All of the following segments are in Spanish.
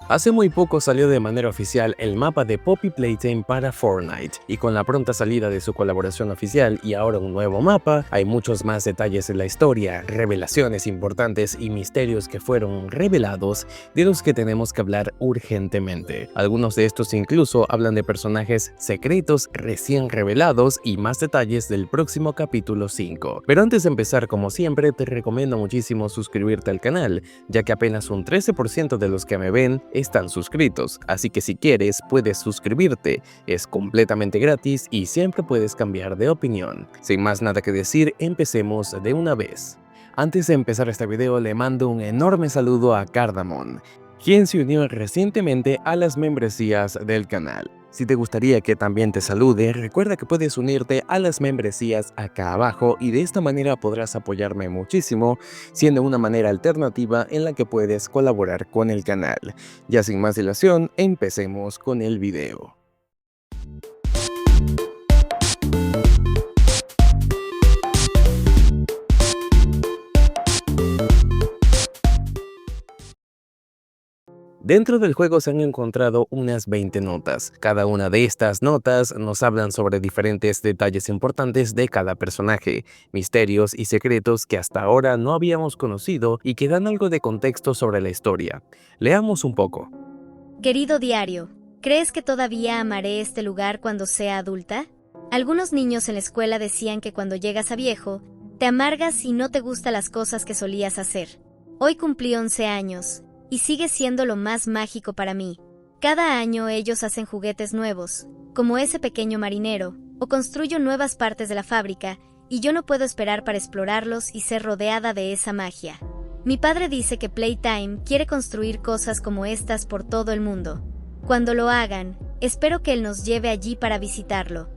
Hace muy poco salió de manera oficial el mapa de Poppy Playtime para Fortnite, y con la pronta salida de su colaboración oficial y ahora un nuevo mapa, hay muchos más detalles en la historia, revelaciones importantes y misterios que fueron revelados de los que tenemos que hablar urgentemente. Algunos de estos incluso hablan de personajes secretos recién revelados y más detalles del próximo capítulo 5. Pero antes de empezar, como siempre, te recomiendo muchísimo suscribirte al canal, ya que apenas un 13% de los que me ven están suscritos, así que si quieres puedes suscribirte, es completamente gratis y siempre puedes cambiar de opinión. Sin más nada que decir, empecemos de una vez. Antes de empezar este video le mando un enorme saludo a Cardamon, quien se unió recientemente a las membresías del canal. Si te gustaría que también te salude, recuerda que puedes unirte a las membresías acá abajo y de esta manera podrás apoyarme muchísimo, siendo una manera alternativa en la que puedes colaborar con el canal. Ya sin más dilación, empecemos con el video. Dentro del juego se han encontrado unas 20 notas. Cada una de estas notas nos hablan sobre diferentes detalles importantes de cada personaje, misterios y secretos que hasta ahora no habíamos conocido y que dan algo de contexto sobre la historia. Leamos un poco. Querido diario, ¿crees que todavía amaré este lugar cuando sea adulta? Algunos niños en la escuela decían que cuando llegas a viejo, te amargas y no te gustan las cosas que solías hacer. Hoy cumplí 11 años. Y sigue siendo lo más mágico para mí. Cada año ellos hacen juguetes nuevos, como ese pequeño marinero, o construyo nuevas partes de la fábrica, y yo no puedo esperar para explorarlos y ser rodeada de esa magia. Mi padre dice que Playtime quiere construir cosas como estas por todo el mundo. Cuando lo hagan, espero que él nos lleve allí para visitarlo.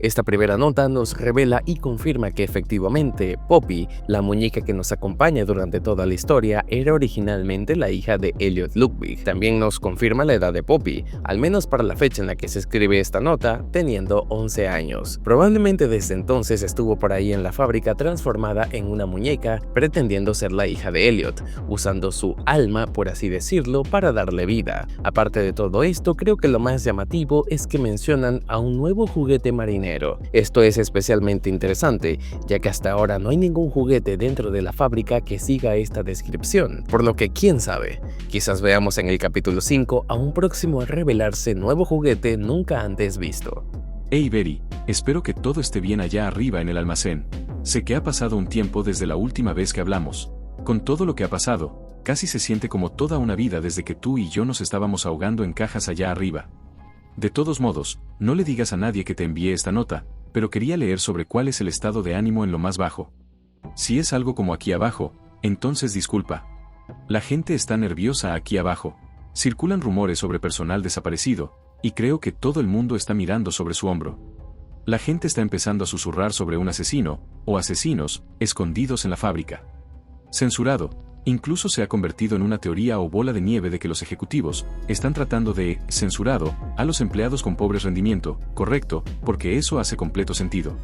Esta primera nota nos revela y confirma que efectivamente Poppy, la muñeca que nos acompaña durante toda la historia, era originalmente la hija de Elliot Ludwig. También nos confirma la edad de Poppy, al menos para la fecha en la que se escribe esta nota, teniendo 11 años. Probablemente desde entonces estuvo por ahí en la fábrica transformada en una muñeca, pretendiendo ser la hija de Elliot, usando su alma, por así decirlo, para darle vida. Aparte de todo esto, creo que lo más llamativo es que mencionan a un nuevo juguete marinero. Esto es especialmente interesante, ya que hasta ahora no hay ningún juguete dentro de la fábrica que siga esta descripción, por lo que quién sabe, quizás veamos en el capítulo 5 a un próximo a revelarse nuevo juguete nunca antes visto. Hey Berry, espero que todo esté bien allá arriba en el almacén. Sé que ha pasado un tiempo desde la última vez que hablamos. Con todo lo que ha pasado, casi se siente como toda una vida desde que tú y yo nos estábamos ahogando en cajas allá arriba. De todos modos, no le digas a nadie que te envié esta nota, pero quería leer sobre cuál es el estado de ánimo en lo más bajo. Si es algo como aquí abajo, entonces disculpa. La gente está nerviosa aquí abajo. Circulan rumores sobre personal desaparecido, y creo que todo el mundo está mirando sobre su hombro. La gente está empezando a susurrar sobre un asesino, o asesinos, escondidos en la fábrica. Censurado. Incluso se ha convertido en una teoría o bola de nieve de que los ejecutivos están tratando de censurado a los empleados con pobre rendimiento, correcto, porque eso hace completo sentido.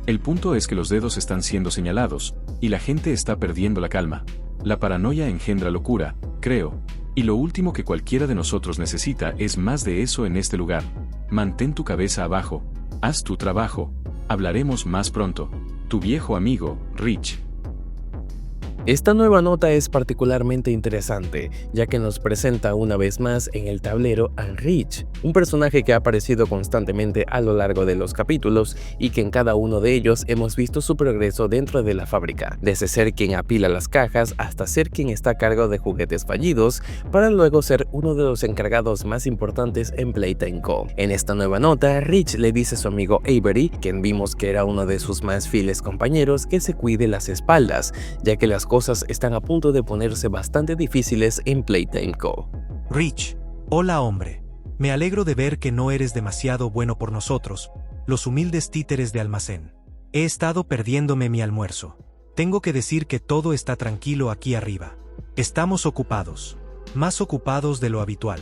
El punto es que los dedos están siendo señalados, y la gente está perdiendo la calma. La paranoia engendra locura, creo, y lo último que cualquiera de nosotros necesita es más de eso en este lugar. Mantén tu cabeza abajo, haz tu trabajo, hablaremos más pronto. Tu viejo amigo, Rich. Esta nueva nota es particularmente interesante, ya que nos presenta una vez más en el tablero a Rich, un personaje que ha aparecido constantemente a lo largo de los capítulos y que en cada uno de ellos hemos visto su progreso dentro de la fábrica, desde ser quien apila las cajas hasta ser quien está a cargo de juguetes fallidos, para luego ser uno de los encargados más importantes en Playtime Co. En esta nueva nota, Rich le dice a su amigo Avery, quien vimos que era uno de sus más fieles compañeros, que se cuide las espaldas, ya que las cosas están a punto de ponerse bastante difíciles en Playtime Co. Rich, hola hombre. Me alegro de ver que no eres demasiado bueno por nosotros, los humildes títeres de almacén. He estado perdiéndome mi almuerzo. Tengo que decir que todo está tranquilo aquí arriba. Estamos ocupados. Más ocupados de lo habitual.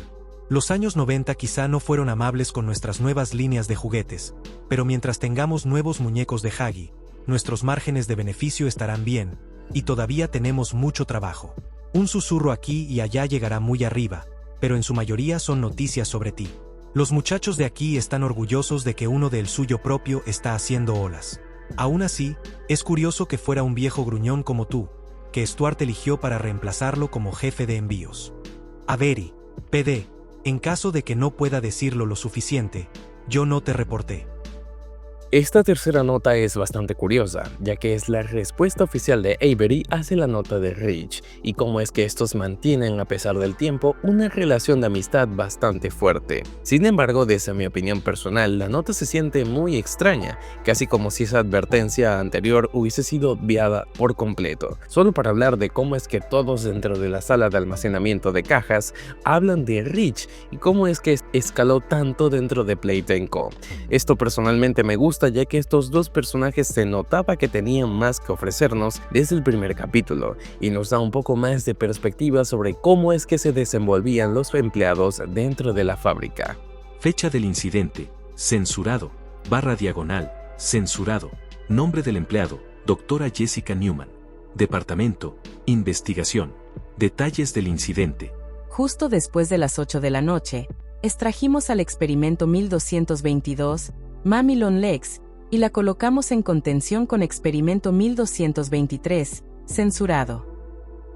Los años 90 quizá no fueron amables con nuestras nuevas líneas de juguetes, pero mientras tengamos nuevos muñecos de Huggy, nuestros márgenes de beneficio estarán bien, y todavía tenemos mucho trabajo. Un susurro aquí y allá llegará muy arriba, pero en su mayoría son noticias sobre ti. Los muchachos de aquí están orgullosos de que uno del suyo propio está haciendo olas. Aún así, es curioso que fuera un viejo gruñón como tú, que Stuart eligió para reemplazarlo como jefe de envíos. Avery, PD, en caso de que no pueda decirlo lo suficiente, yo no te reporté. Esta tercera nota es bastante curiosa, ya que es la respuesta oficial de Avery hacia la nota de Rich, y cómo es que estos mantienen, a pesar del tiempo, una relación de amistad bastante fuerte. Sin embargo, desde mi opinión personal, la nota se siente muy extraña, casi como si esa advertencia anterior hubiese sido obviada por completo, solo para hablar de cómo es que todos dentro de la sala de almacenamiento de cajas hablan de Rich y cómo es que escaló tanto dentro de Playtime Co. Esto personalmente me gusta, ya que estos dos personajes se notaba que tenían más que ofrecernos desde el primer capítulo y nos da un poco más de perspectiva sobre cómo es que se desenvolvían los empleados dentro de la fábrica. Fecha del incidente, censurado, /, censurado, nombre del empleado, doctora Jessica Newman, departamento, investigación, detalles del incidente. Justo después de las 8 de la noche, extrajimos al experimento 1222, Mami Longlegs, y la colocamos en contención con experimento 1223, censurado.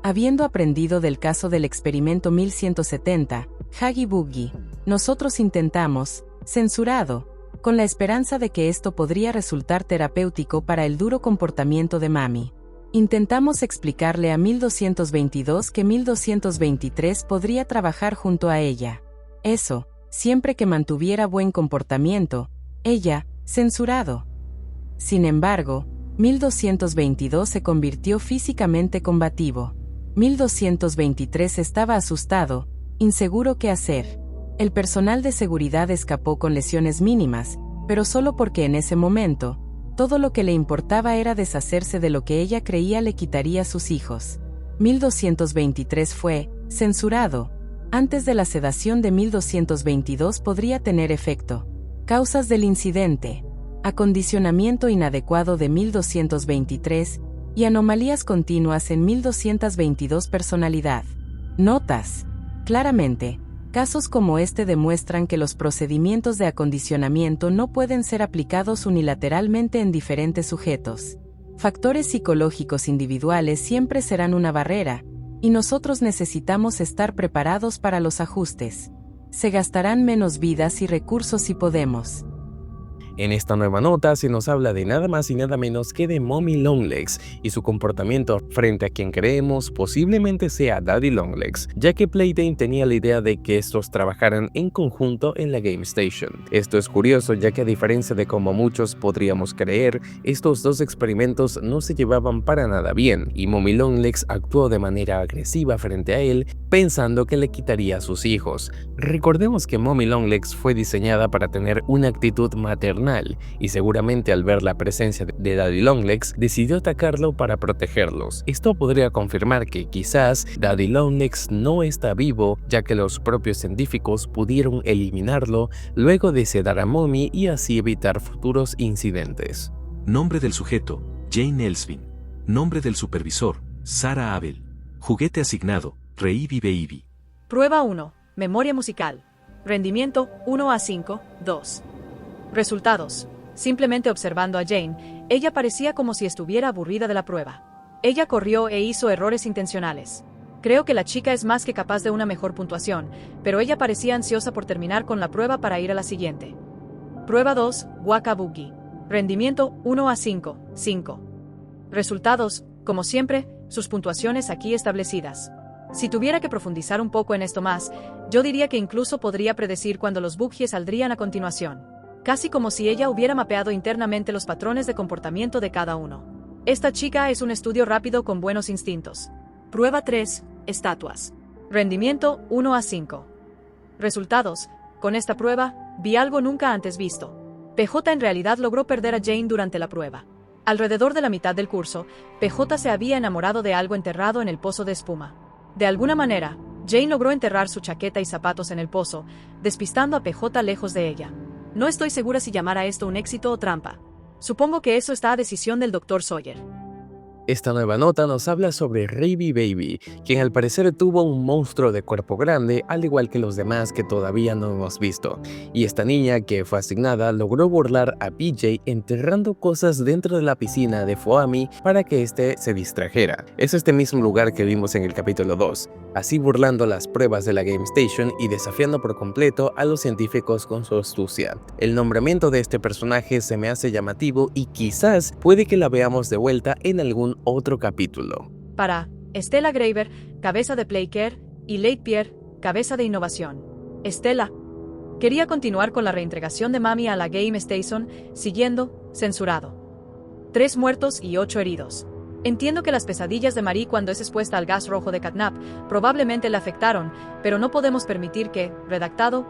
Habiendo aprendido del caso del experimento 1170, Huggy Buggy, nosotros intentamos, censurado, con la esperanza de que esto podría resultar terapéutico para el duro comportamiento de Mami. Intentamos explicarle a 1222 que 1223 podría trabajar junto a ella. Eso, siempre que mantuviera buen comportamiento. Ella, censurado. Sin embargo, 1222 se convirtió físicamente combativo. 1223 estaba asustado, inseguro qué hacer. El personal de seguridad escapó con lesiones mínimas, pero solo porque en ese momento, todo lo que le importaba era deshacerse de lo que ella creía le quitaría a sus hijos. 1223 fue censurado. Antes de la sedación de 1222 podría tener efecto. Causas del incidente: acondicionamiento inadecuado de 1223 y anomalías continuas en 1222 personalidad. Notas. Claramente, casos como este demuestran que los procedimientos de acondicionamiento no pueden ser aplicados unilateralmente en diferentes sujetos. Factores psicológicos individuales siempre serán una barrera, y nosotros necesitamos estar preparados para los ajustes. Se gastarán menos vidas y recursos si podemos. En esta nueva nota se nos habla de nada más y nada menos que de Mommy Longlegs y su comportamiento frente a quien creemos posiblemente sea Daddy Longlegs, ya que Playtime tenía la idea de que estos trabajaran en conjunto en la Game Station. Esto es curioso, ya que a diferencia de como muchos podríamos creer, estos dos experimentos no se llevaban para nada bien, y Mommy Longlegs actuó de manera agresiva frente a él, pensando que le quitaría a sus hijos. Recordemos que Mommy Longlegs fue diseñada para tener una actitud maternal, y seguramente al ver la presencia de Daddy Longlegs decidió atacarlo para protegerlos. Esto podría confirmar que quizás Daddy Longlegs no está vivo, ya que los propios científicos pudieron eliminarlo luego de sedar a Mommy y así evitar futuros incidentes. Nombre del sujeto, Jane Elsvin. Nombre del supervisor, Sarah Abel. Juguete asignado, Reiby Baby. Prueba 1. Memoria musical. Rendimiento 1 a 5, 2. Resultados. Simplemente observando a Jane, ella parecía como si estuviera aburrida de la prueba. Ella corrió e hizo errores intencionales. Creo que la chica es más que capaz de una mejor puntuación, pero ella parecía ansiosa por terminar con la prueba para ir a la siguiente. Prueba 2, Waka Boogie. Rendimiento 1 a 5, 5. Resultados, como siempre, sus puntuaciones aquí establecidas. Si tuviera que profundizar un poco en esto más, yo diría que incluso podría predecir cuándo los boogies saldrían a continuación. Casi como si ella hubiera mapeado internamente los patrones de comportamiento de cada uno. Esta chica es un estudio rápido con buenos instintos. Prueba 3, estatuas. Rendimiento 1 a 5. Resultados, con esta prueba, vi algo nunca antes visto. PJ en realidad logró perder a Jane durante la prueba. Alrededor de la mitad del curso, PJ se había enamorado de algo enterrado en el pozo de espuma. De alguna manera, Jane logró enterrar su chaqueta y zapatos en el pozo, despistando a PJ lejos de ella. No estoy segura si llamar a esto un éxito o trampa. Supongo que eso está a decisión del Dr. Sawyer. Esta nueva nota nos habla sobre Raby Baby, quien al parecer tuvo un monstruo de cuerpo grande, al igual que los demás que todavía no hemos visto. Y esta niña que fue asignada logró burlar a PJ enterrando cosas dentro de la piscina de Foami para que éste se distrajera. Es este mismo lugar que vimos en el capítulo 2, así burlando las pruebas de la Game Station y desafiando por completo a los científicos con su astucia. El nombramiento de este personaje se me hace llamativo y quizás puede que la veamos de vuelta en algún otro capítulo. Para Stella Graver, cabeza de Playcare, y Late Pierre, cabeza de innovación. Stella quería continuar con la reintegración de Mami a la Game Station, siguiendo, censurado. 3 muertos y 8 heridos. Entiendo que las pesadillas de Marie cuando es expuesta al gas rojo de catnap probablemente le afectaron, pero no podemos permitir que, redactado.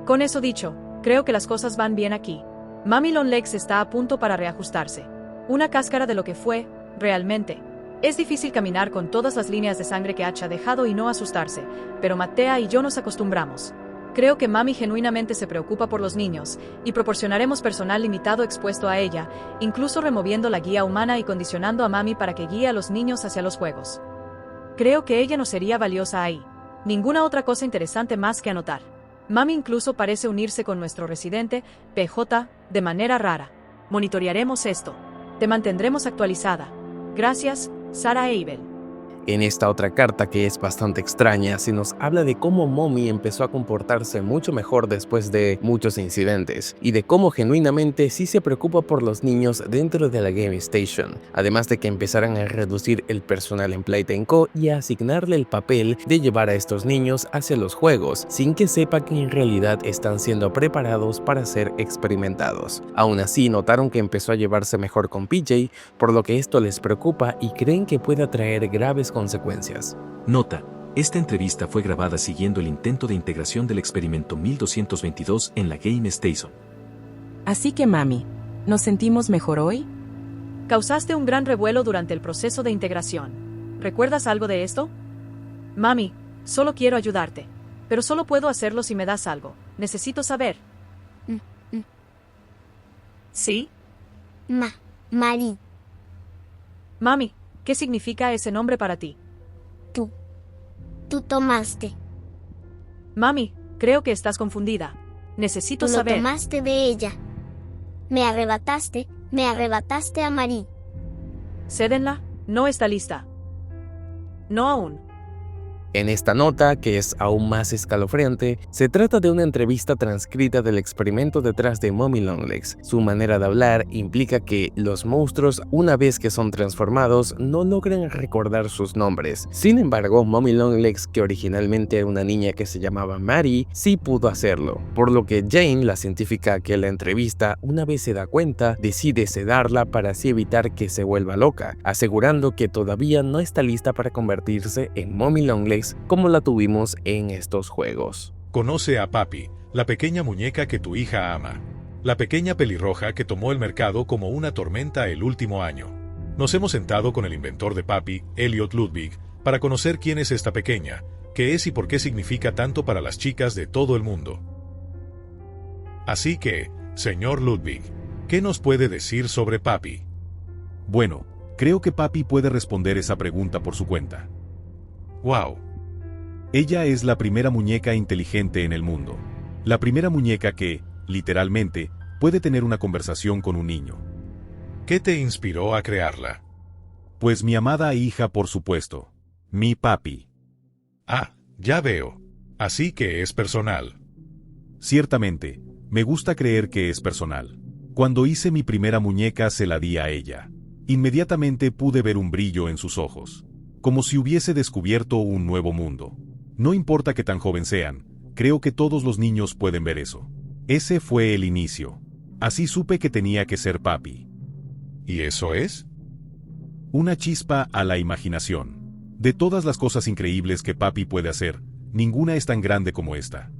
Con eso dicho, creo que las cosas van bien aquí. Mami Longlegs está a punto para reajustarse. Una cáscara de lo que fue, realmente. Es difícil caminar con todas las líneas de sangre que H ha dejado y no asustarse, pero Mattea y yo nos acostumbramos. Creo que Mami genuinamente se preocupa por los niños, y proporcionaremos personal limitado expuesto a ella, incluso removiendo la guía humana y condicionando a Mami para que guíe a los niños hacia los juegos. Creo que ella no sería valiosa ahí. Ninguna otra cosa interesante más que anotar. Mami incluso parece unirse con nuestro residente, PJ, de manera rara. Monitorearemos esto. Te mantendremos actualizada. Gracias, Sarah Abel. En esta otra carta, que es bastante extraña, se nos habla de cómo Mommy empezó a comportarse mucho mejor después de muchos incidentes, y de cómo genuinamente sí se preocupa por los niños dentro de la Game Station, además de que empezarán a reducir el personal en Playtime Co. y a asignarle el papel de llevar a estos niños hacia los juegos, sin que sepa que en realidad están siendo preparados para ser experimentados. Aún así, notaron que empezó a llevarse mejor con PJ, por lo que esto les preocupa y creen que pueda traer graves consecuencias. Nota: esta entrevista fue grabada siguiendo el intento de integración del experimento 1222 en la Game Station. Así que Mami, ¿nos sentimos mejor hoy? Causaste un gran revuelo durante el proceso de integración. ¿Recuerdas algo de esto? Mami, solo quiero ayudarte. Pero solo puedo hacerlo si me das algo. Necesito saber. ¿Sí? Marie. Mami, ¿qué significa ese nombre para ti? Tú tomaste. Mami, creo que estás confundida. Necesito Tú lo saber. tomaste de ella. Me arrebataste a Marie. Cédenla, no está lista. No aún. En esta nota, que es aún más escalofriante, se trata de una entrevista transcrita del experimento detrás de Mommy Longlegs. Su manera de hablar implica que los monstruos, una vez que son transformados, no logran recordar sus nombres. Sin embargo, Mommy Longlegs, que originalmente era una niña que se llamaba Marie, sí pudo hacerlo, por lo que Jane, la científica que la entrevista, una vez se da cuenta, decide sedarla para así evitar que se vuelva loca, asegurando que todavía no está lista para convertirse en Mommy Longlegs como la tuvimos en estos juegos. Conoce a Papi, la pequeña muñeca que tu hija ama. La pequeña pelirroja que tomó el mercado como una tormenta el último año. Nos hemos sentado con el inventor de Papi, Elliot Ludwig, para conocer quién es esta pequeña, qué es y por qué significa tanto para las chicas de todo el mundo. Así que, señor Ludwig, ¿qué nos puede decir sobre Papi? Bueno, creo que Papi puede responder esa pregunta por su cuenta. ¡Wow! Ella es la primera muñeca inteligente en el mundo. La primera muñeca que, literalmente, puede tener una conversación con un niño. ¿Qué te inspiró a crearla? Pues mi amada hija, por supuesto. Mi Papi. Ah, ya veo. Así que es personal. Ciertamente, me gusta creer que es personal. Cuando hice mi primera muñeca se la di a ella. Inmediatamente pude ver un brillo en sus ojos. Como si hubiese descubierto un nuevo mundo. No importa que tan joven sean, creo que todos los niños pueden ver eso. Ese fue el inicio. Así supe que tenía que ser Papi. ¿Y eso es? Una chispa a la imaginación. De todas las cosas increíbles que Papi puede hacer, ninguna es tan grande como esta.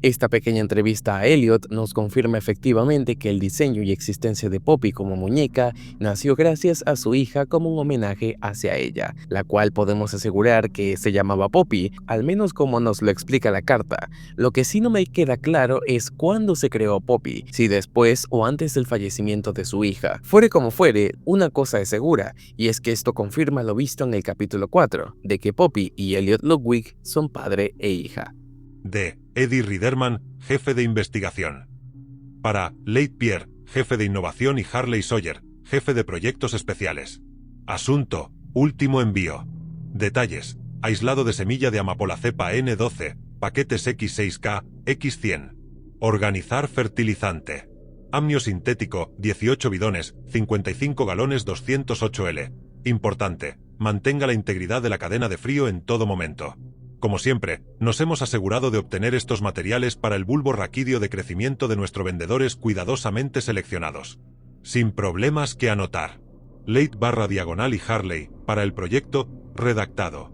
Esta pequeña entrevista a Elliot nos confirma efectivamente que el diseño y existencia de Poppy como muñeca nació gracias a su hija como un homenaje hacia ella, la cual podemos asegurar que se llamaba Poppy, al menos como nos lo explica la carta. Lo que sí no me queda claro es cuándo se creó Poppy, si después o antes del fallecimiento de su hija. Fuere como fuere, una cosa es segura, y es que esto confirma lo visto en el capítulo 4, de que Poppy y Elliot Ludwig son padre e hija. D. Eddie Riederman, jefe de investigación. Para Leigh Pierre, jefe de innovación, y Harley Sawyer, jefe de proyectos especiales. Asunto: último envío. Detalles: aislado de semilla de amapola cepa N12, paquetes X6K, X100. Organizar fertilizante. Amnio sintético, 18 bidones, 55 galones 208L. Importante: mantenga la integridad de la cadena de frío en todo momento. Como siempre, nos hemos asegurado de obtener estos materiales para el bulbo raquídeo de crecimiento de nuestros vendedores cuidadosamente seleccionados. Sin problemas que anotar. Leigh/diagonal y Harley, para el proyecto, redactado.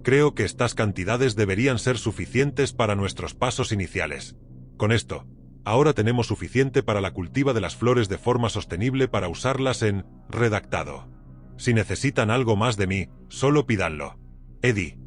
Creo que estas cantidades deberían ser suficientes para nuestros pasos iniciales. Con esto, ahora tenemos suficiente para la cultiva de las flores de forma sostenible para usarlas en redactado. Si necesitan algo más de mí, solo pídanlo. Eddie.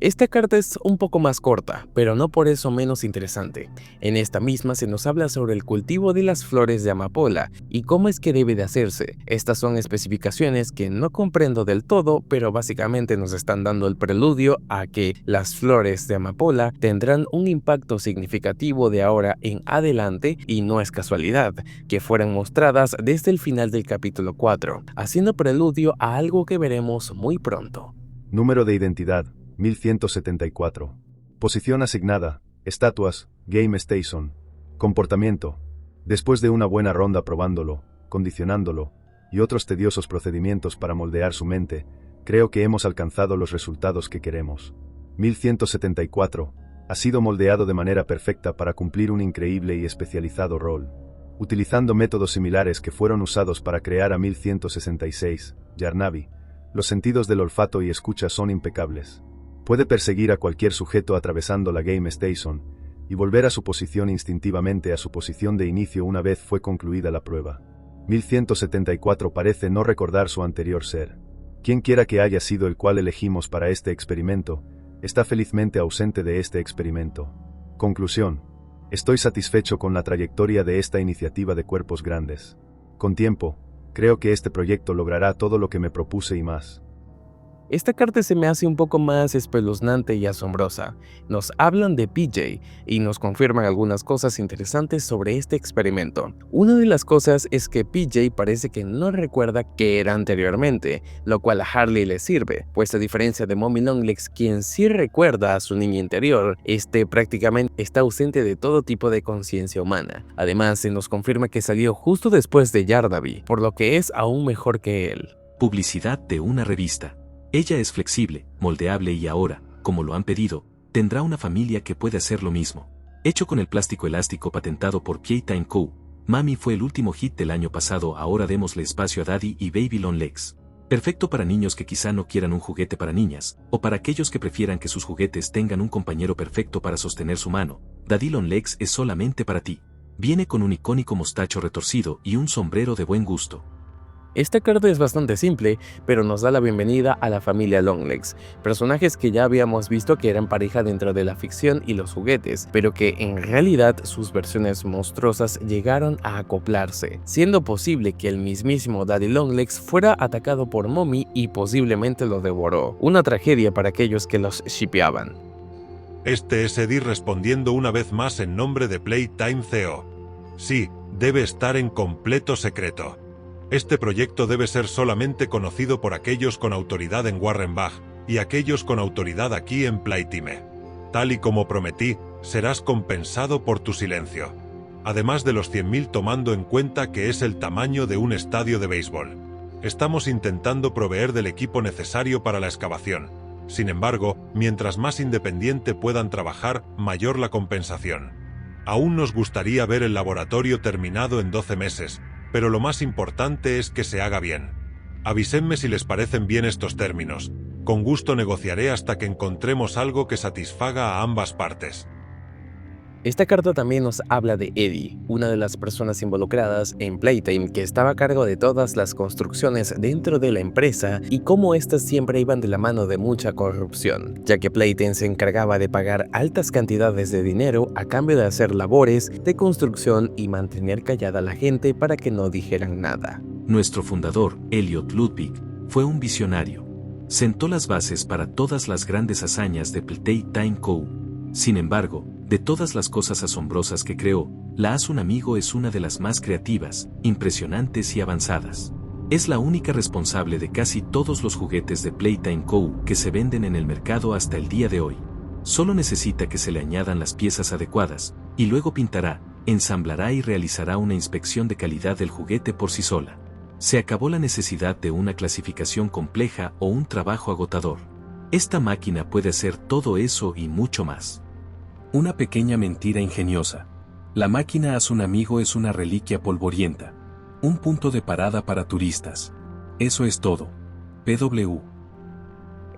Esta carta es un poco más corta, pero no por eso menos interesante. En esta misma se nos habla sobre el cultivo de las flores de amapola y cómo es que debe de hacerse. Estas son especificaciones que no comprendo del todo, pero básicamente nos están dando el preludio a que las flores de amapola tendrán un impacto significativo de ahora en adelante, y no es casualidad que fueran mostradas desde el final del capítulo 4, haciendo preludio a algo que veremos muy pronto. Número de identidad: 1174. Posición asignada: estatuas, Game Station. Comportamiento: después de una buena ronda probándolo, condicionándolo, y otros tediosos procedimientos para moldear su mente, creo que hemos alcanzado los resultados que queremos. 1174. Ha sido moldeado de manera perfecta para cumplir un increíble y especializado rol. Utilizando métodos similares que fueron usados para crear a 1166, Yarnavi, los sentidos del olfato y escucha son impecables. Puede perseguir a cualquier sujeto atravesando la Game Station y volver a su posición instintivamente a su posición de inicio una vez fue concluida la prueba. 1174 parece no recordar su anterior ser. Quien quiera que haya sido el cual elegimos para este experimento, está felizmente ausente de este experimento. Conclusión: estoy satisfecho con la trayectoria de esta iniciativa de cuerpos grandes. Con tiempo, creo que este proyecto logrará todo lo que me propuse y más. Esta carta se me hace un poco más espeluznante y asombrosa. Nos hablan de PJ y nos confirman algunas cosas interesantes sobre este experimento. Una de las cosas es que PJ parece que no recuerda qué era anteriormente, lo cual a Harley le sirve, pues a diferencia de Mommy Longlegs, quien sí recuerda a su niña interior, prácticamente está ausente de todo tipo de conciencia humana. Además, se nos confirma que salió justo después de Yardavi, por lo que es aún mejor que él. Publicidad de una revista. Ella es flexible, moldeable y ahora, como lo han pedido, tendrá una familia que puede hacer lo mismo. Hecho con el plástico elástico patentado por Playtime Co., Mami fue el último hit del año pasado. Ahora démosle espacio a Daddy y Baby Longlegs. Perfecto para niños que quizá no quieran un juguete para niñas, o para aquellos que prefieran que sus juguetes tengan un compañero perfecto para sostener su mano. Daddy Longlegs es solamente para ti. Viene con un icónico mostacho retorcido y un sombrero de buen gusto. Esta carta es bastante simple, pero nos da la bienvenida a la familia Longlegs, personajes que ya habíamos visto que eran pareja dentro de la ficción y los juguetes, pero que en realidad sus versiones monstruosas llegaron a acoplarse, siendo posible que el mismísimo Daddy Longlegs fuera atacado por Mommy y posiblemente lo devoró. Una tragedia para aquellos que los shippeaban. Este es Eddie respondiendo una vez más en nombre de Playtime CO. Sí, debe estar en completo secreto. Este proyecto debe ser solamente conocido por aquellos con autoridad en Warrenbach y aquellos con autoridad aquí en Playtime. Tal y como prometí, serás compensado por tu silencio. Además de los 100.000 tomando en cuenta que es el tamaño de un estadio de béisbol. Estamos intentando proveer del equipo necesario para la excavación. Sin embargo, mientras más independiente puedan trabajar, mayor la compensación. Aún nos gustaría ver el laboratorio terminado en 12 meses, pero lo más importante es que se haga bien. Avísenme si les parecen bien estos términos. Con gusto negociaré hasta que encontremos algo que satisfaga a ambas partes. Esta carta también nos habla de Eddie, una de las personas involucradas en Playtime que estaba a cargo de todas las construcciones dentro de la empresa y cómo estas siempre iban de la mano de mucha corrupción, ya que Playtime se encargaba de pagar altas cantidades de dinero a cambio de hacer labores de construcción y mantener callada a la gente para que no dijeran nada. Nuestro fundador, Elliot Ludwig, fue un visionario. Sentó las bases para todas las grandes hazañas de Playtime Co. Sin embargo, de todas las cosas asombrosas que creó, la Haz un amigo es una de las más creativas, impresionantes y avanzadas. Es la única responsable de casi todos los juguetes de Playtime Co. que se venden en el mercado hasta el día de hoy. Solo necesita que se le añadan las piezas adecuadas, y luego pintará, ensamblará y realizará una inspección de calidad del juguete por sí sola. Se acabó la necesidad de una clasificación compleja o un trabajo agotador. Esta máquina puede hacer todo eso y mucho más. Una pequeña mentira ingeniosa. La máquina Haz un amigo es una reliquia polvorienta. Un punto de parada para turistas. Eso es todo. PW.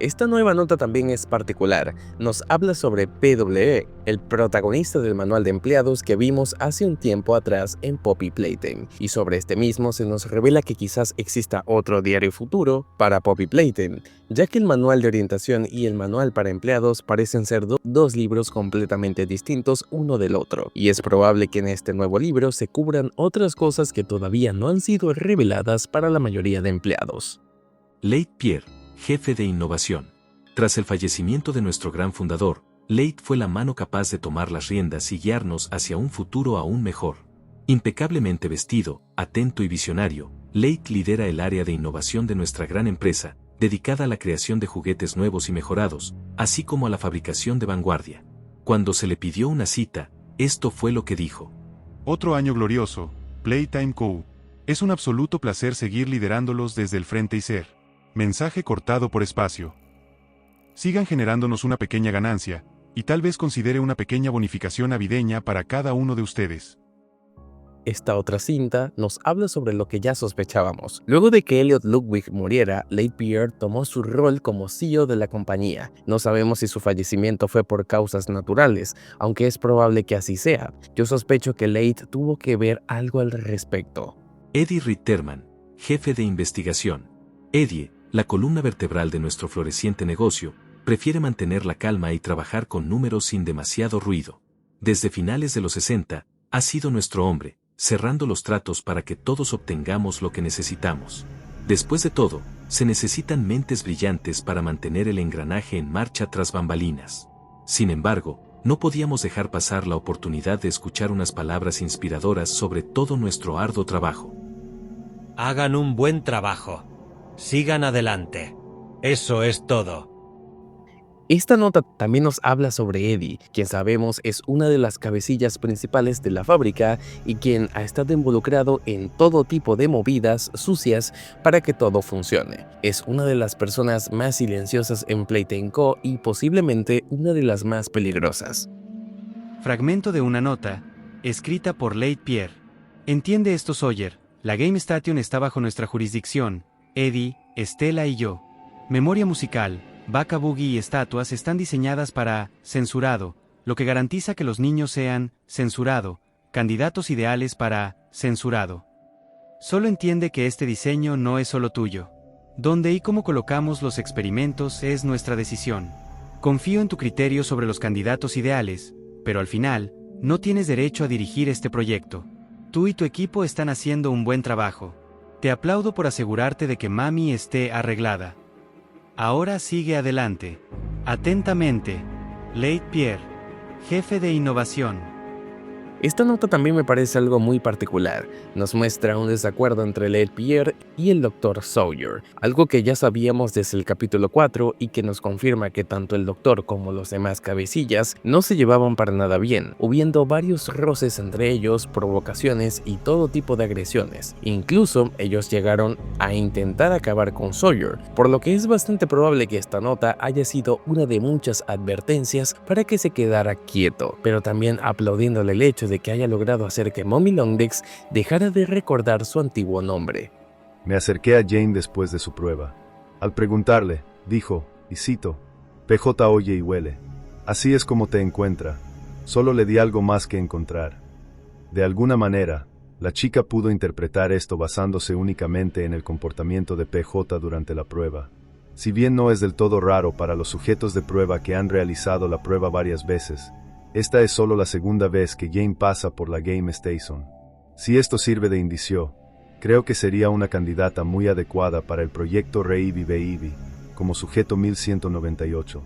Esta nueva nota también es particular, nos habla sobre PWE, el protagonista del manual de empleados que vimos hace un tiempo atrás en Poppy Playtime, y sobre este mismo se nos revela que quizás exista otro diario futuro para Poppy Playtime, ya que el manual de orientación y el manual para empleados parecen ser dos libros completamente distintos uno del otro, y es probable que en este nuevo libro se cubran otras cosas que todavía no han sido reveladas para la mayoría de empleados. Leigh Pierre, jefe de innovación. Tras el fallecimiento de nuestro gran fundador, Leigh fue la mano capaz de tomar las riendas y guiarnos hacia un futuro aún mejor. Impecablemente vestido, atento y visionario, Leigh lidera el área de innovación de nuestra gran empresa, dedicada a la creación de juguetes nuevos y mejorados, así como a la fabricación de vanguardia. Cuando se le pidió una cita, esto fue lo que dijo. Otro año glorioso, Playtime Co. Es un absoluto placer seguir liderándolos desde el frente y ser. Mensaje cortado por espacio. Sigan generándonos una pequeña ganancia, y tal vez considere una pequeña bonificación navideña para cada uno de ustedes. Esta otra cinta nos habla sobre lo que ya sospechábamos. Luego de que Elliot Ludwig muriera, Leigh Pierre tomó su rol como CEO de la compañía. No sabemos si su fallecimiento fue por causas naturales, aunque es probable que así sea. Yo sospecho que Leigh tuvo que ver algo al respecto. Eddie Ritterman, jefe de investigación. Eddie, la columna vertebral de nuestro floreciente negocio, prefiere mantener la calma y trabajar con números sin demasiado ruido. Desde finales de los 60, ha sido nuestro hombre, cerrando los tratos para que todos obtengamos lo que necesitamos. Después de todo, se necesitan mentes brillantes para mantener el engranaje en marcha tras bambalinas. Sin embargo, no podíamos dejar pasar la oportunidad de escuchar unas palabras inspiradoras sobre todo nuestro arduo trabajo. Hagan un buen trabajo. Sigan adelante. Eso es todo. Esta nota también nos habla sobre Eddie, quien sabemos es una de las cabecillas principales de la fábrica y quien ha estado involucrado en todo tipo de movidas sucias para que todo funcione. Es una de las personas más silenciosas en Playtime Co. y posiblemente una de las más peligrosas. Fragmento de una nota, escrita por Leigh Pierre. Entiende esto, Sawyer. La Game Station está bajo nuestra jurisdicción. Eddie, Estela y yo. Memoria musical, Baka Boogie y estatuas están diseñadas para censurado, lo que garantiza que los niños sean censurado, candidatos ideales para censurado. Solo entiende que este diseño no es solo tuyo. Dónde y cómo colocamos los experimentos es nuestra decisión. Confío en tu criterio sobre los candidatos ideales, pero al final, no tienes derecho a dirigir este proyecto. Tú y tu equipo están haciendo un buen trabajo. Te aplaudo por asegurarte de que Mami esté arreglada. Ahora sigue adelante. Atentamente, Leigh Pierre, jefe de innovación. Esta nota también me parece algo muy particular. Nos muestra un desacuerdo entre Leigh Pierre y el Dr. Sawyer, algo que ya sabíamos desde el capítulo 4 y que nos confirma que tanto el Doctor como los demás cabecillas no se llevaban para nada bien, hubiendo varios roces entre ellos, provocaciones y todo tipo de agresiones. Incluso ellos llegaron a intentar acabar con Sawyer, por lo que es bastante probable que esta nota haya sido una de muchas advertencias para que se quedara quieto, pero también aplaudiéndole el hecho de que haya logrado hacer que Mommy Longlegs dejara de recordar su antiguo nombre. Me acerqué a Jane después de su prueba. Al preguntarle, dijo, y cito, PJ oye y huele. Así es como te encuentra. Solo le di algo más que encontrar. De alguna manera, la chica pudo interpretar esto basándose únicamente en el comportamiento de PJ durante la prueba. Si bien no es del todo raro para los sujetos de prueba que han realizado la prueba varias veces, esta es solo la segunda vez que Jane pasa por la Game Station. Si esto sirve de indicio, creo que sería una candidata muy adecuada para el proyecto Reibi Baby, como sujeto 1198.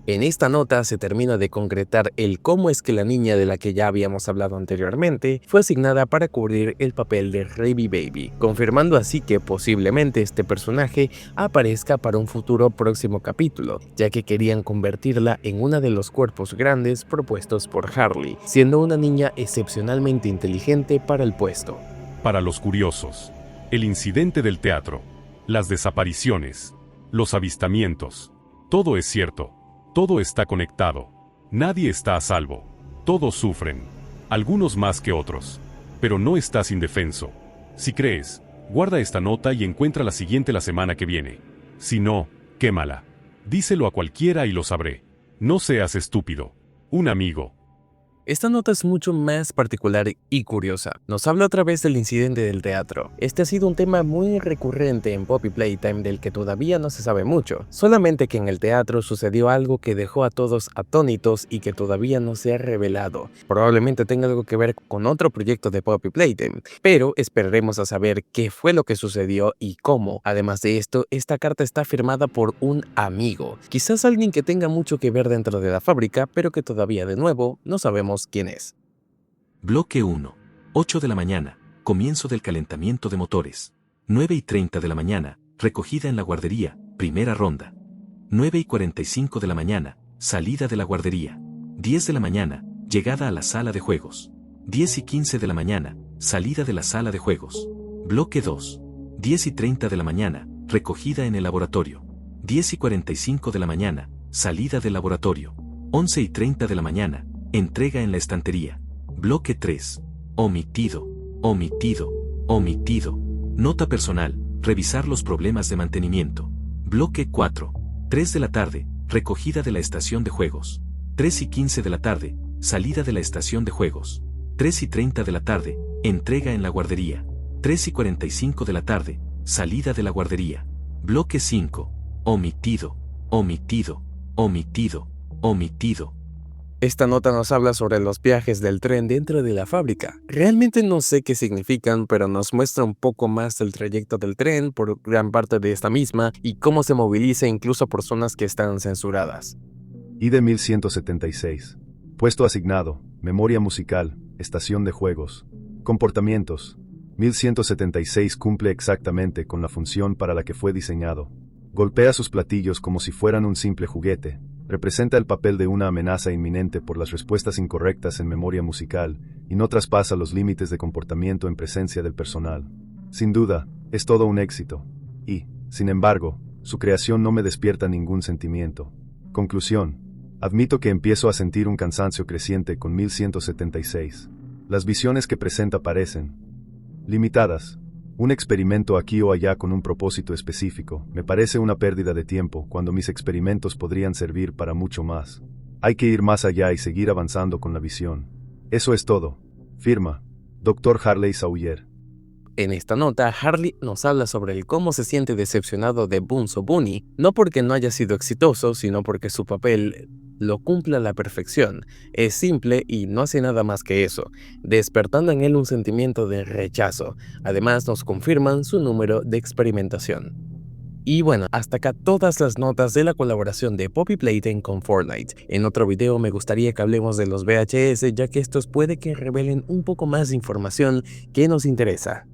En esta nota se termina de concretar el cómo es que la niña de la que ya habíamos hablado anteriormente fue asignada para cubrir el papel de Reibi Baby, confirmando así que posiblemente este personaje aparezca para un futuro próximo capítulo, ya que querían convertirla en uno de los cuerpos grandes propuestos por Harley, siendo una niña excepcionalmente inteligente para el puesto. Para los curiosos, el incidente del teatro, las desapariciones, los avistamientos, todo es cierto. Todo está conectado. Nadie está a salvo. Todos sufren. Algunos más que otros. Pero no estás indefenso. Si crees, guarda esta nota y encuentra la siguiente la semana que viene. Si no, quémala. Díselo a cualquiera y lo sabré. No seas estúpido. Un amigo. Esta nota es mucho más particular y curiosa. Nos habla otra vez del incidente del teatro. Este ha sido un tema muy recurrente en Poppy Playtime del que todavía no se sabe mucho. Solamente que en el teatro sucedió algo que dejó a todos atónitos y que todavía no se ha revelado. Probablemente tenga algo que ver con otro proyecto de Poppy Playtime, pero esperaremos a saber qué fue lo que sucedió y cómo. Además de esto, esta carta está firmada por un amigo. Quizás alguien que tenga mucho que ver dentro de la fábrica, pero que todavía de nuevo no sabemos quién es. Bloque 1. 8 de la mañana. Comienzo del calentamiento de motores. 9:30 de la mañana. Recogida en la guardería. Primera ronda. 9:45 de la mañana. Salida de la guardería. 10 de la mañana. Llegada a la sala de juegos. 10:15 de la mañana. Salida de la sala de juegos. Bloque 2. 10:30 de la mañana. Recogida en el laboratorio. 10:45 de la mañana. Salida del laboratorio. 11:30 de la mañana. Entrega en la estantería. Bloque 3. Omitido. Omitido. Omitido. Nota personal. Revisar los problemas de mantenimiento. Bloque 4. 3 de la tarde. Recogida de la estación de juegos. 3:15 de la tarde. Salida de la estación de juegos. 3:30 de la tarde. Entrega en la guardería. 3:45 de la tarde. Salida de la guardería. Bloque 5. Omitido. Omitido. Omitido. Omitido. Esta nota nos habla sobre los viajes del tren dentro de la fábrica. Realmente no sé qué significan, pero nos muestra un poco más del trayecto del tren por gran parte de esta misma y cómo se moviliza incluso por zonas que están censuradas. ID 1176. Puesto asignado. Memoria musical. Estación de juegos. Comportamientos. 1176 cumple exactamente con la función para la que fue diseñado. Golpea sus platillos como si fueran un simple juguete. Representa el papel de una amenaza inminente por las respuestas incorrectas en memoria musical y no traspasa los límites de comportamiento en presencia del personal. Sin duda, es todo un éxito. Y, sin embargo, su creación no me despierta ningún sentimiento. Conclusión. Admito que empiezo a sentir un cansancio creciente con 1176. Las visiones que presenta parecen limitadas. Un experimento aquí o allá con un propósito específico me parece una pérdida de tiempo cuando mis experimentos podrían servir para mucho más. Hay que ir más allá y seguir avanzando con la visión. Eso es todo. Firma. Dr. Harley Sawyer. En esta nota, Harley nos habla sobre el cómo se siente decepcionado de Bunso Bunny, no porque no haya sido exitoso, sino porque su papel lo cumple a la perfección. Es simple y no hace nada más que eso, despertando en él un sentimiento de rechazo. Además, nos confirman su número de experimentación. Y bueno, hasta acá todas las notas de la colaboración de Poppy Playtime con Fortnite. En otro video me gustaría que hablemos de los VHS, ya que estos puede que revelen un poco más de información que nos interesa.